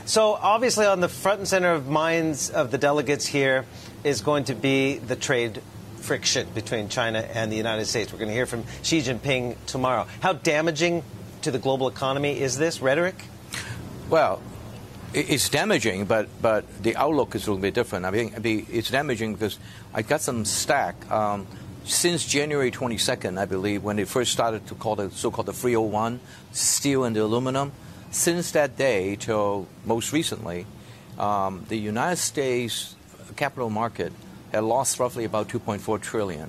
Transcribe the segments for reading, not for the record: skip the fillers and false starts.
So obviously on the front and center of minds of the delegates here is going to be the trade friction between China and the United States. We're going to hear from Xi Jinping tomorrow. How damaging to the global economy is this rhetoric? Well, it's damaging, but the outlook is a little bit different. I mean, it's damaging because I got some stack. Since January 22nd, I believe, when they first started to call the so-called the 301, steel and the aluminum, since that day till most recently, the United States capital market had lost roughly about $2.4 trillion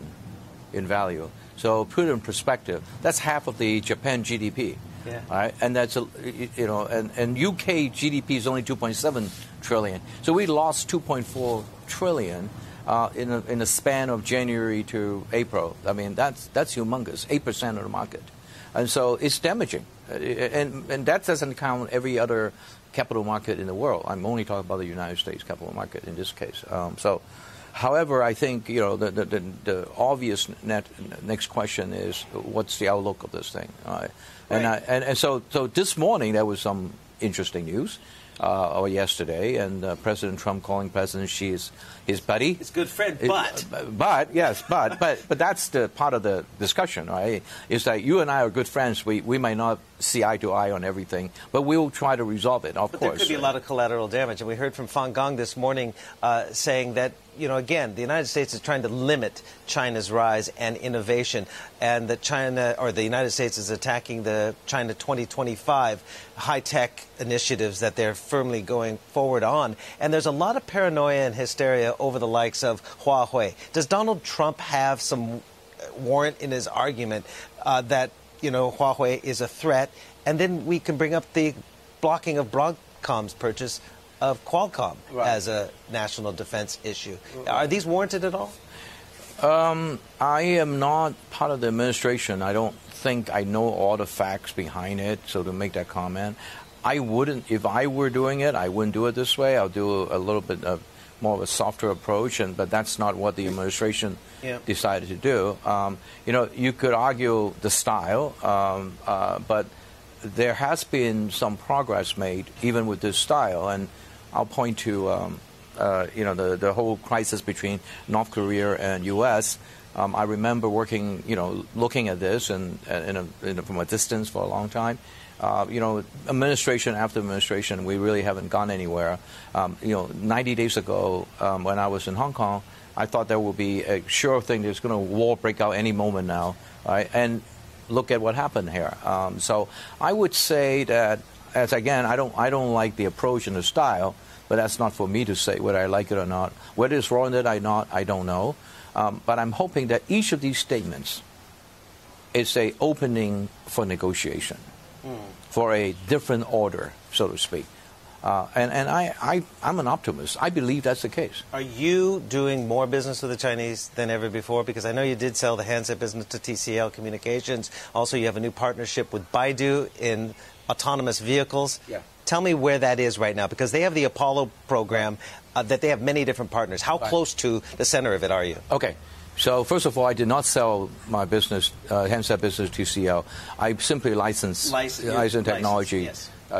in value. So put it in perspective, that's half of the Japan GDP. Yeah. Right? And that's and UK GDP is only 2.7 trillion. So we lost 2.4 trillion in a span of January to April. I mean, that's humongous, 8% of the market. And so it's damaging. And that doesn't count every other capital market in the world. I'm only talking about the United States capital market in this case. However, I think the obvious next question is what's the outlook of this thing? And so this morning there was some interesting news, or yesterday, and President Trump calling President Xi his buddy. His good friend, but that's the part of the discussion, right? Is that you and I are good friends. We might not see eye to eye on everything, but we'll try to resolve it, of course. There could be a lot of collateral damage, and we heard from Fan Gong this morning saying that, again, the United States is trying to limit China's rise and innovation, and that China, or the United States, is attacking the China 2025 high-tech initiatives that they're firmly going forward on. And there's a lot of paranoia and hysteria over the likes of Huawei. Does Donald Trump have some warrant in his argument that, Huawei is a threat? And then we can bring up the blocking of Broadcom's purchase of Qualcomm as a national defense issue. Are these warranted at all? I am not part of the administration. I don't think I know all the facts behind it, so to make that comment. I wouldn't, if I were doing it, I wouldn't do it this way. I'll do a little bit of more of a softer approach, but that's not what the administration decided to do. You could argue the style, but there has been some progress made even with this style, and I'll point to the whole crisis between North Korea and U.S. I remember working, looking at this and from a distance for a long time. Administration after administration, we really haven't gone anywhere. 90 days ago, when I was in Hong Kong, I thought there would be a sure thing. There's going to war break out any moment now, right? And look at what happened here. So I would say that, as again, I don't like the approach and the style, but that's not for me to say whether I like it or not. Whether it's warranted or not, I don't know. But I'm hoping that each of these statements is a opening for negotiation, for a different order, so to speak. And I'm an optimist. I believe that's the case. Are you doing more business with the Chinese than ever before? Because I know you did sell the handset business to TCL Communications. Also, you have a new partnership with Baidu in autonomous vehicles. Yeah. Tell me where that is right now, because they have the Apollo program that they have many different partners. How close to the center of it are you? Okay. So first of all, I did not sell my business, handset business to TCL. I simply licensed technology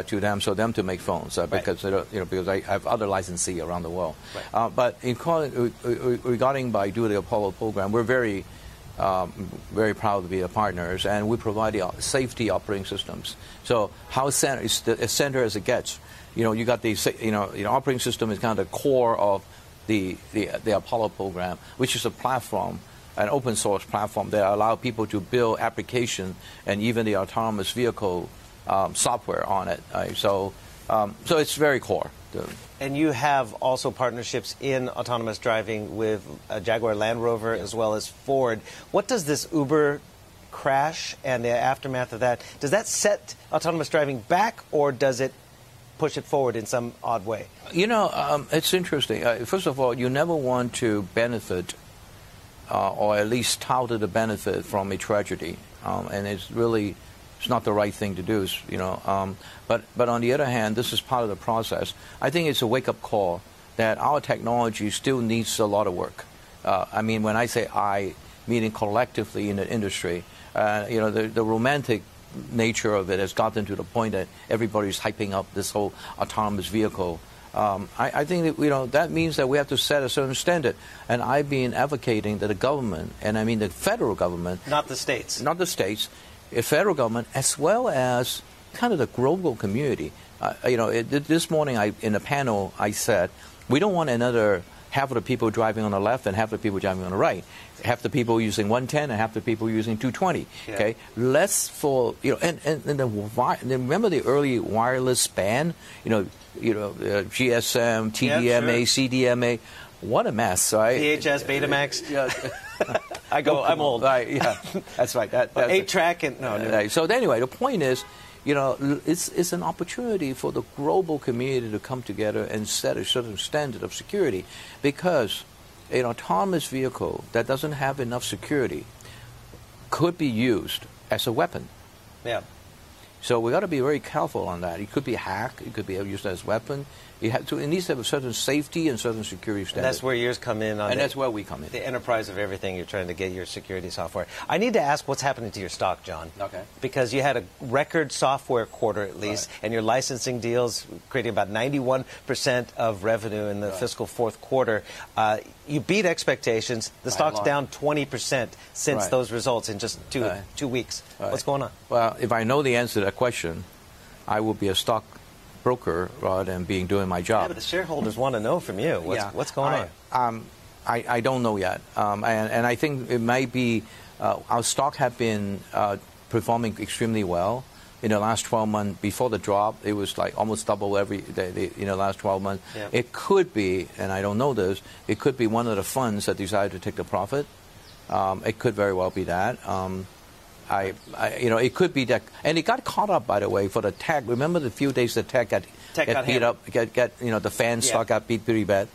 to them, so them to make phones, because because I have other licensees around the world. Right. But regarding Baidu, the Apollo program, we're very proud to be the partners, and we provide the safety operating systems. So how center is as center as it gets. You got the operating system is kind of the core of the Apollo program, which is a platform, an open source platform that allow people to build application and even the autonomous vehicle software on it. So it's very core. And you have also partnerships in autonomous driving with Jaguar Land Rover as well as Ford. What does this Uber crash and the aftermath of that, does that set autonomous driving back, or does it push it forward in some odd way? It's interesting. First of all, you never want to benefit or at least tout the benefit from a tragedy. And it's not the right thing to do, But on the other hand, this is part of the process. I think it's a wake-up call that our technology still needs a lot of work. I mean, when I say I, meaning collectively in the industry, the romantic nature of it has gotten to the point that everybody's hyping up this whole autonomous vehicle. I think that that means that we have to set a certain standard, and I've been advocating that the government, and I mean the federal government, not the states, the federal government, as well as kind of the global community. This morning in a panel I said we don't want another half of the people driving on the left and half the people driving on the right, half the people using 110 and half the people using 220. Yeah. Okay, less for and remember the early wireless band, GSM, TDMA, yeah, sure. CDMA. What a mess, right? VHS, Betamax. Yeah. I'm old. Right, yeah, that's right. That's 8-track and no. Right. So anyway, the point is, it's an opportunity for the global community to come together and set a certain standard of security, because an autonomous vehicle that doesn't have enough security could be used as a weapon. Yeah. So we got to be very careful on that. It could be hacked. It could be used as a weapon. It needs to have a certain safety and certain security standard. And that's where yours come in. That's where we come in. The enterprise of everything. You're trying to get your security software. I need to ask what's happening to your stock, John. Okay. Because you had a record software quarter at least, right, and your licensing deals creating about 91% of revenue in the fiscal fourth quarter. You beat expectations. The stock's down 20% since those results in just two weeks. What's going on? Well, if I know the answer to that question, I will be a stock broker rather than doing my job. Yeah, but the shareholders want to know from you. What's going on? I don't know yet. And I think it might be our stock have been performing extremely well. In the last 12 months, before the drop, it was like almost double every day, last 12 months. Yeah. It could be, and I don't know this, it could be one of the funds that decided to take the profit. It could very well be that. It could be that, and it got caught up, by the way, for the tech. Remember the few days the tech got beat up, the fan stock got beat pretty bad.